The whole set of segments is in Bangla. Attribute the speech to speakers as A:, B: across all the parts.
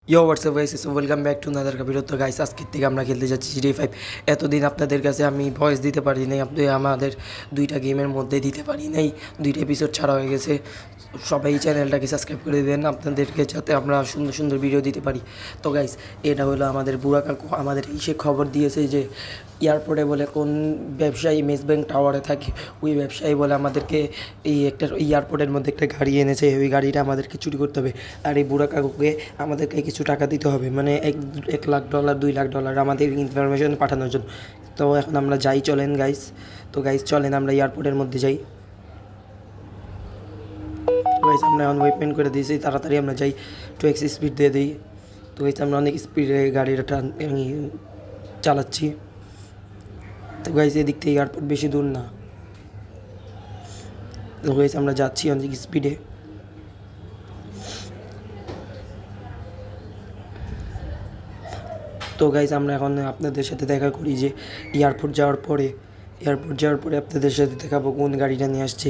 A: Yo WhatsApp guys, so welcome back to নাদার কাবিরত। তো গাইস, আজকের থেকে আমরা খেলতে যাচ্ছি GTA 5। এতদিন আপনাদের কাছে আমি ভয়েস দিতে পারি নাই, আপনি আমাদের দুইটা গেমের মধ্যে দিতে পারি নাই, দুইটা এপিসোড ছাড়া হয়ে গেছে। সবাই চ্যানেলটাকে সাবস্ক্রাইব করে দেন আপনাদেরকে, যাতে আমরা সুন্দর সুন্দর ভিডিও দিতে পারি। তো গাইস, এটা হলো আমাদের বুড়া কাকু আমাদের সে খবর দিয়েছে যে এয়ারপোর্টে বলে কোন ব্যবসায়ী মেস ব্যাংক টাওয়ারে থাকে, ওই ব্যবসায়ী বলে আমাদেরকে এই একটা এয়ারপোর্টের মধ্যে একটা গাড়ি এনেছে, ওই গাড়িটা আমাদেরকে চুরি করতে হবে। আর এই বুড়া কাকুকে আমাদেরকে কিছু টাকা দিতে হবে, মানে $1 লাখ $2 লাখ আমাদের ইনফরমেশন পাঠানোর জন্য। তো এখন আমরা যাই, চলেন গাইস। তো গাইস চলেন আমরা এয়ারপোর্টের মধ্যে যাই। তো গাইস আমরা এখন ওয়েপমেন্ট করে দিয়েছি, তাড়াতাড়ি আমরা যাই, 2x স্পিড দিয়ে দিই। তো গাইস আমরা অনেক স্পিডে গাড়িটা চালাচ্ছি। তো গাইস এদিক থেকে এয়ারপোর্ট বেশি দূর না। তো গাইস আমরা যাচ্ছি অনেক স্পিডে। তো গাইস আমরা এখন আপনাদের সাথে দেখা করি যে এয়ারপোর্ট যাওয়ার পরে আপনাদের সাথে দেখাবো কোন গাড়িটা নিয়ে আসছে।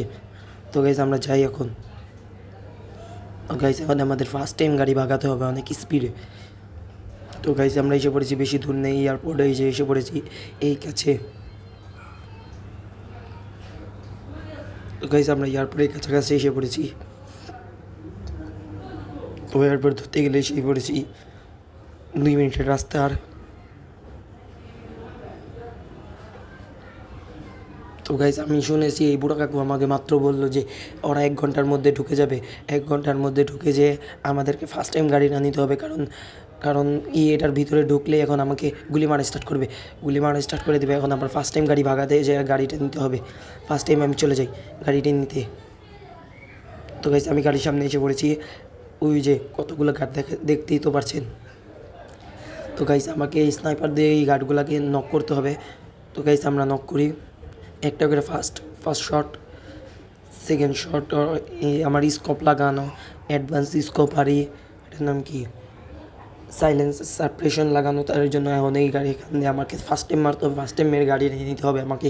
A: তো গাইস আমরা যাই এখন। তো গাইস এখন আমাদের ফার্স্ট টাইম গাড়ি ভাগাতে হবে অনেক স্পিডে। তো গাইস আমরা এসে পড়েছি, বেশি দূর নেই, এয়ারপোর্টে এসে পড়েছি এই কাছে। তো গাইস আমরা এয়ারপোর্টের কাছাকাছি এসে পড়েছি। তো এয়ারপোর্ট ধরতে গেলে এসে পড়েছি, 2 মিনিটের রাস্তা। আর তো গাইস আমি শুনেছি এই বুড়ো কাকু আমাকে মাত্র বললো যে ওরা 1 ঘন্টার মধ্যে ঢুকে যাবে। 1 ঘন্টার মধ্যে ঢুকে যেয়ে আমাদেরকে ফার্স্ট টাইম গাড়িটা নিতে হবে, কারণ কারণ এটার ভিতরে ঢুকলে এখন আমাকে গুলি মারা স্টার্ট করে দেবে। এখন আমার ফার্স্ট টাইম গাড়ি ভাগাতে যে গাড়িটা নিতে হবে। ফার্স্ট টাইম আমি চলে যাই গাড়িটা নিতে। তো গাইস আমি গাড়ির সামনে এসে পড়েছি, ওই যে কতগুলো গার্ড দেখতেই তো পারছেন। তো গাইস আমাকে এই স্নাইপার দিয়ে এই গার্ডগুলোকে নক করতে হবে। তো গাইস আমরা নক করি একটা করে, ফার্স্ট শট, সেকেন্ড শট, আমার স্কোপ লাগানো, অ্যাডভান্স স্কোপ। আর এটার নাম কি, সাইলেন্স সাপ্রেশন লাগানো। তার জন্য এখন এই গাড়ি এখান দিয়ে আমাকে ফার্স্ট টাইম মারতে হবে, ফার্স্ট টাইম মেরে গাড়ি নিয়ে নিতে হবে আমাকে।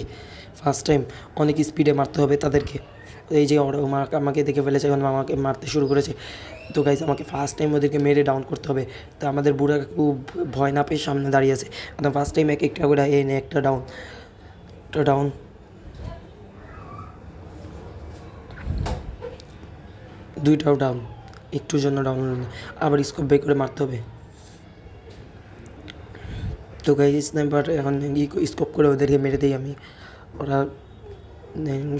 A: ফার্স্ট টাইম অনেক স্পিডে মারতে হবে তাদেরকে। এই যে ওরা আমাকে দেখে ফেলেছে, এখন আমাকে মারতে শুরু করেছে। তো গাইজ আমাকে ফার্স্ট টাইম ওদেরকে মেরে ডাউন করতে হবে। তো আমাদের বুড়া খুব ভয় না পেয়ে সামনে দাঁড়িয়ে আছে। একদম ফার্স্ট টাইম একটা করে এনে একটা ডাউন, দুইটাও ডাউন, একটুর জন্য ডাউন, আবার স্কোপ বের করে মারতে হবে। তো গাইজ স্নাইপার এখন স্কোপ করে ওদেরকে মেরে দিই আমি। ওরা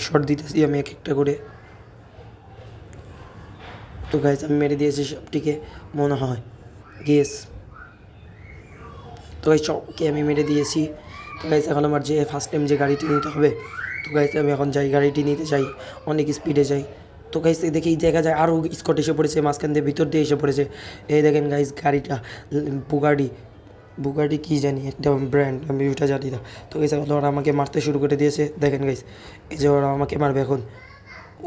A: শট দিতেছি আমি একটা করে। তো গাইজ আমি মেরে দিয়েছি সবটিকে মনে হয়, গেস। তো গাইজ সবকে আমি মেরে দিয়েছি। তো গাইজ এখন আমার যে ফার্স্ট টাইম যে গাড়িটি নিতে হবে, তো গাইজ আমি এখন যাই গাড়িটি নিতে যাই, অনেক স্পিডে যাই। তো গাইজ দেখেই দেখা যায় আরও স্কট এসে পড়েছে, মাঝখান দিয়ে ভিতর দিয়ে এসে পড়েছে। এই দেখেন গাইজ গাড়িটা বুগাডি কী জানি একটা ব্র্যান্ড, আমি ওটা জানি না। তো গাইজ এখন ওরা আমাকে মারতে শুরু করে দিয়েছে, দেখেন গাইজ এই যে ওরা আমাকে মারবে এখন।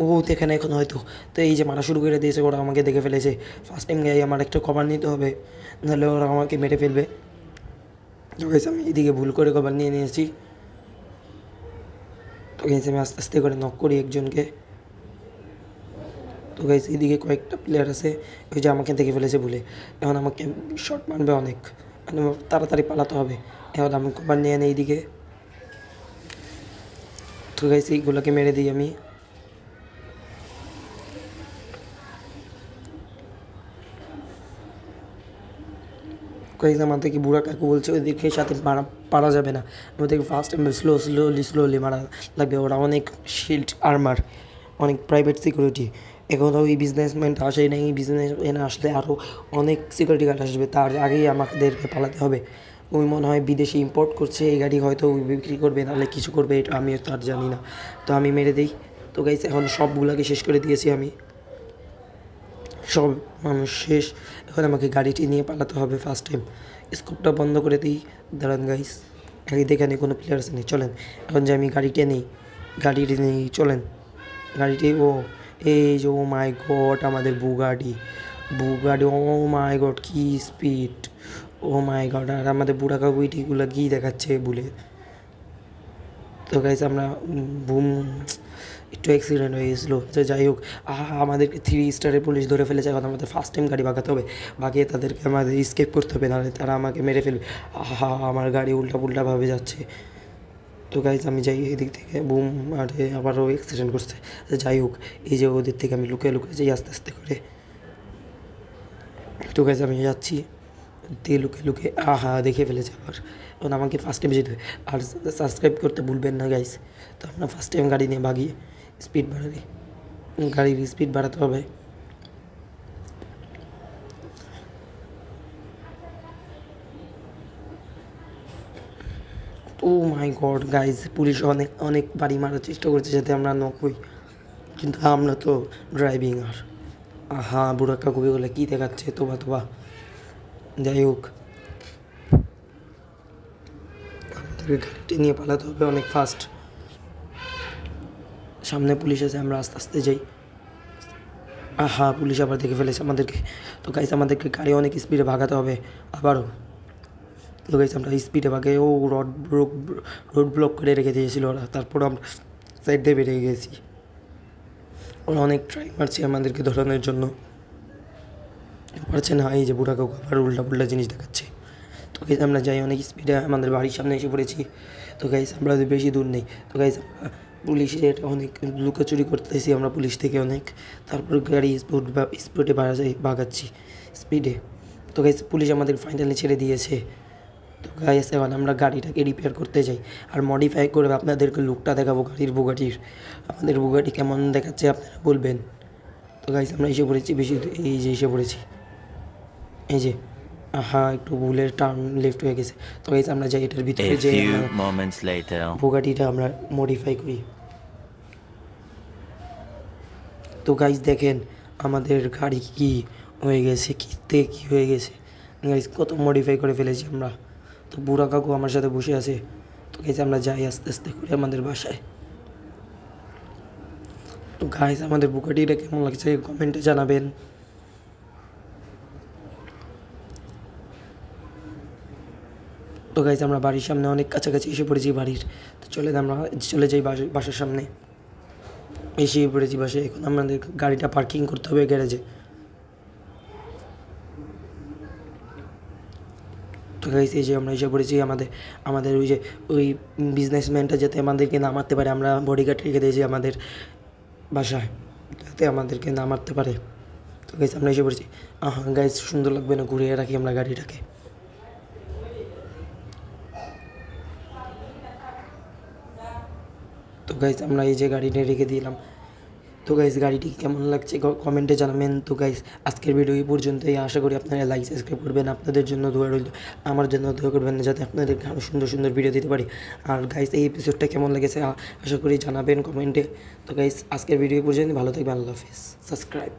A: ও দেখে না এখন হয়তো। তো এই যে মারা শুরু করে দিয়েছে, ওরা আমাকে দেখে ফেলেছে। ফার্স্ট টাইম গাই আমার একটা কভার নিতে হবে, নাহলে ওরা আমাকে মেরে ফেলবে। তো গাইছে আমি এদিকে ভুল করে কভার নিয়ে নিয়েছি। তো গাইছে আমি আস্তে আস্তে করে নক করি একজনকে। তো গাইছে এদিকে কয়েকটা প্লেয়ার আছে, ওই যে আমাকে দেখে ফেলেছে ভুলে, এখন আমাকে শট মারবে অনেক, মানে তাড়াতাড়ি পালাতে হবে। এখন আমি কভার নিয়ে নেই এইদিকে। তো গাইছে এইগুলোকে মেরে দিই আমি। গাইজ আমাদেরকে বুড়া কাকু বলছে ওদেরকে সাথে পারা যাবে না, আমাদেরকে ফার্স্ট টাইম স্লোলি মারা লাগবে। ওরা অনেক শিল্ড আর্মার, অনেক প্রাইভেট সিকিউরিটি। এখনও ওই বিজনেসম্যানটা আসে নাই, এই বিজনেসম্যান আসলে আরও অনেক সিকিউরিটি গার্ড আসবে, তার আগেই আমাদেরকে পালাতে হবে। ওই মনে হয় বিদেশে ইম্পোর্ট করছে এই গাড়ি, হয়তো বিক্রি করবে, নাহলে কিছু করবে, এটা আমি তো আর জানি না। তো আমি মেরে দিই। তো গাইজ এখন সবগুলোকে শেষ করে দিয়েছি আমি, সব মানুষ শেষ। এখন আমাকে গাড়িটি নিয়ে পালাতে হবে ফার্স্ট টাইম। স্কোপটা বন্ধ করে দিই, দাঁড়ান গাইস, আগে দেখে নেই কোনো প্লেয়ার আছে নেই। চলেন এখন যে আমি গাড়িটি নেই, চলেন গাড়িটি। এই যে ও মাই গড, আমাদের বুগাডি, ও মাই গড কি স্পিড, ও মাই গড। আর আমাদের বুড়া কাকুইটিগুলো কী দেখাচ্ছে বলে। তো গাইজ আমরা বুম একটু অ্যাক্সিডেন্ট হয়ে গেছিলো, তো যাই হোক আমাদেরকে 3 স্টারের পুলিশ ধরে ফেলেছে। এখন আমাদের ফার্স্ট টাইম গাড়ি ভাগাতে হবে, ভাগিয়ে তাদেরকে আমাদের স্কেপ করতে হবে, নাহলে তারা আমাকে মেরে ফেলবে। আমার গাড়ি উল্টা পুল্টাভাবে যাচ্ছে। তো গাইজ আমি যাই এদিক থেকে, বুম আরে আবারও অ্যাক্সিডেন্ট করছে। তো যাই হোক, এই যে ওদের থেকে আমি লুকিয়ে লুকিয়ে যাই আস্তে আস্তে করে। তো গাইজ আমি যাচ্ছি দিয়ে লুকিয়ে লুকিয়ে, দেখে ফেলেছে আবার। এখন আমাকে ফার্স্ট টাইম যেতে হবে। আর সাবস্ক্রাইব করতে ভুলবেন না গাইজ। তো আমরা ফার্স্ট টাইম গাড়ি নিয়ে ভাগিয়ে স্পিড বাড়াই, গাড়ির স্পিড বাড়াতে হবে। ও মাই গড গাইজ, পুলিশ অনেক অনেক বাড়ি মারার চেষ্টা করছে যাতে আমরা নক হই, কিন্তু আমরা তো ড্রাইভিং আর বুড়া কাকুকে বলে কী দেখাচ্ছে তোবা তোবা। যাই হোক, আমাদের গাড়িটি নিয়ে পালাতে হবে অনেক ফাস্ট। সামনে পুলিশ আছে, আমরা আস্তে আস্তে যাই। পুলিশ আবার দেখে ফেলেছে আমাদেরকে। তো গাইজ আমাদেরকে গাড়ি অনেক স্পিডে ভাগাতে হবে আবারও। তো গাইজ আমরা স্পিডে ভাগে, রোড ব্লক করে রেখে দিয়েছিল ওরা, তারপর আমরা সাইড দিয়ে বেরিয়ে গেছি। ওরা অনেক ট্রাই মারছে আমাদেরকে ধরানোর জন্য, পারছে না। এই যে বুড়া কাকু আবার উল্টা পুল্টা জিনিস দেখাচ্ছে। তো গাইজ আমরা যাই অনেক স্পিডে, আমাদের বাড়ির সামনে এসে পড়েছি। তো গাইজ আমরা বেশি দূর নেই। তো গাইজ আমরা পুলিশের অনেক লুকোচুরি করতেছি আমরা পুলিশ থেকে অনেক। তারপর গাড়ি স্পিডে ভাগাচ্ছি স্পিডে। তো গাইজ পুলিশ আমাদের ফাইনালি ছেড়ে দিয়েছে। তো গাইজ এবার আমরা গাড়িটাকে রিপেয়ার করতে যাই আর মডিফাই করে আপনাদেরকে লুকটা দেখাবো গাড়ির, বুগাটির। আমাদের বুগাটি কেমন দেখাচ্ছে আপনারা বলবেন। তো গাইজ আমরা এসে পড়েছি বেশি, এই যে এসে পড়েছি, এই যে একটু ভুলের টার্ন লেফট হয়ে গেছে। তো গাইজ আমরা যাই এটার ভিতরে, যে বুগাটিটা আমরা মডিফাই করি। তো গাইজ দেখেন আমাদের গাড়ি কি হয়ে গেছে, কী হয়ে গেছে গাইজ, কত মডিফাই করে ফেলেছি আমরা। তো বুড়া কাকু আমার সাথে বসে আছে। তো গাইজ আমরা যাই আস্তে আস্তে করে আমাদের বাসায়। তো গাইজ আমাদের বুগাটিটা কেমন লাগছে কমেন্টে জানাবেন। তো গাইজ আমরা বাড়ির সামনে অনেক কাছাকাছি এসে পড়েছি বাড়ির। তো আমরা চলে যাই বাসার সামনে। এসে পড়েছি বাসায়, এখন আমাদের গাড়িটা পার্কিং করতে হবে গ্যারেজে। তো গাইজ এই যে আমরা এসে পড়েছি আমাদের ওই বিজনেসম্যানটা যাতে আমাদেরকে না মারতে পারে, আমরা বডিগার্ড রেখে দিয়েছি আমাদের বাসায় যাতে আমাদেরকে না মারতে পারে। তো গাইজ আমরা এসে পড়েছি। গাইজ সুন্দর লাগবে না ঘুরিয়ে রাখি আমরা গাড়িটাকে। তো গাইজ আমরা এই যে গাড়িটা রেখে দিলাম। তো গাইজ গাড়িটি কেমন লাগছে কমেন্টে জানাবেন। তো গাইজ আজকের ভিডিও এই পর্যন্তই, আশা করি আপনারা লাইক সাবস্ক্রাইব করবেন। আপনাদের জন্য দোয়া রইল, আমার জন্য দোয়া করবেন যাতে আপনাদেরকে আরও সুন্দর সুন্দর ভিডিও দিতে পারি। আর গাইজ এই এপিসোডটা কেমন লেগেছে আশা করি জানাবেন কমেন্টে। তো গাইজ আজকের ভিডিও এই পর্যন্ত, ভালো থাকবেন, আল্লাহ হাফিজ, সাবস্ক্রাইব।